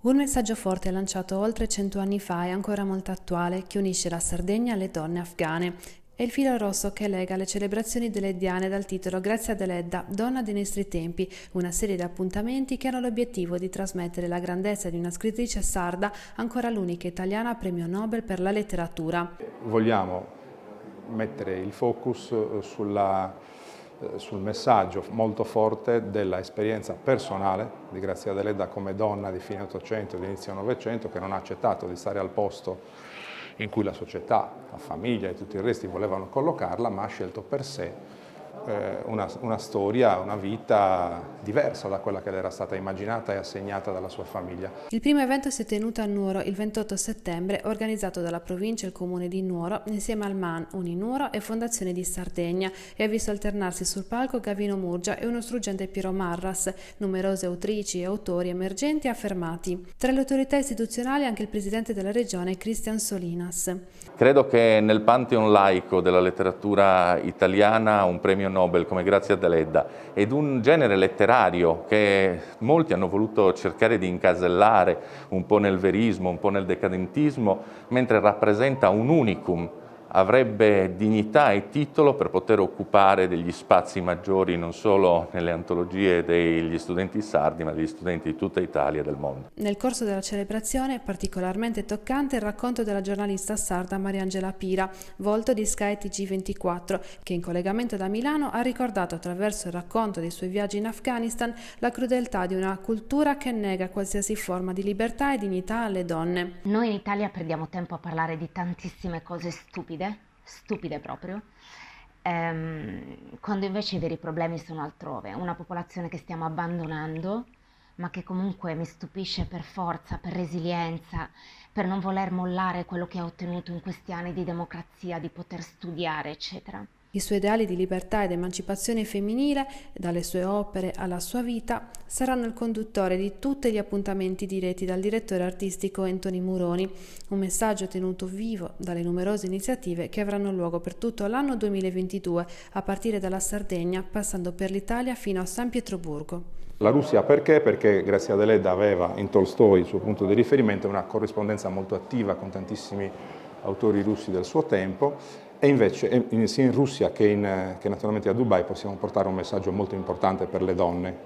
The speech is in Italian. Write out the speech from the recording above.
Un messaggio forte lanciato oltre 100 anni fa e ancora molto attuale che unisce la Sardegna alle donne afghane. È il filo rosso che lega le celebrazioni deleddiane dal titolo Grazia Deledda, donna dei nostri tempi, una serie di appuntamenti che hanno l'obiettivo di trasmettere la grandezza di una scrittrice sarda, ancora l'unica italiana premio Nobel per la letteratura. Vogliamo mettere il focus sul messaggio molto forte dell'esperienza personale di Grazia Deledda come donna di fine 800 e di inizio Novecento, che non ha accettato di stare al posto in cui la società, la famiglia e tutti i resti volevano collocarla, ma ha scelto per sé una storia, una vita diversa da quella che le era stata immaginata e assegnata dalla sua famiglia. Il primo evento si è tenuto a Nuoro il 28 settembre, organizzato dalla provincia e il comune di Nuoro insieme al MAN Uninuoro e Fondazione di Sardegna, e ha visto alternarsi sul palco Gavino Murgia e uno struggente Piero Marras, numerose autrici e autori emergenti e affermati. Tra le autorità istituzionali anche il presidente della regione Cristian Solinas. Credo che nel pantheon laico della letteratura italiana un premio Nobel come Grazia Deledda ed un genere letterario che molti hanno voluto cercare di incasellare un po' nel verismo, un po' nel decadentismo, mentre rappresenta un unicum, avrebbe dignità e titolo per poter occupare degli spazi maggiori non solo nelle antologie degli studenti sardi, ma degli studenti di tutta Italia e del mondo. Nel corso della celebrazione è particolarmente toccante il racconto della giornalista sarda Mariangela Pira, volto di Sky TG24, che in collegamento da Milano ha ricordato attraverso il racconto dei suoi viaggi in Afghanistan la crudeltà di una cultura che nega qualsiasi forma di libertà e dignità alle donne. Noi in Italia perdiamo tempo a parlare di tantissime cose stupide proprio, quando invece i veri problemi sono altrove. Una popolazione che stiamo abbandonando, ma che comunque mi stupisce per forza, per resilienza, per non voler mollare quello che ha ottenuto in questi anni di democrazia, di poter studiare, eccetera. I suoi ideali di libertà ed emancipazione femminile, dalle sue opere alla sua vita, saranno il conduttore di tutti gli appuntamenti diretti dal direttore artistico Anthony Muroni, un messaggio tenuto vivo dalle numerose iniziative che avranno luogo per tutto l'anno 2022, a partire dalla Sardegna, passando per l'Italia fino a San Pietroburgo. La Russia perché? Perché Grazia Deledda aveva in Tolstoi il suo punto di riferimento, una corrispondenza molto attiva con tantissimi autori russi del suo tempo, e invece sia in Russia che naturalmente a Dubai possiamo portare un messaggio molto importante per le donne.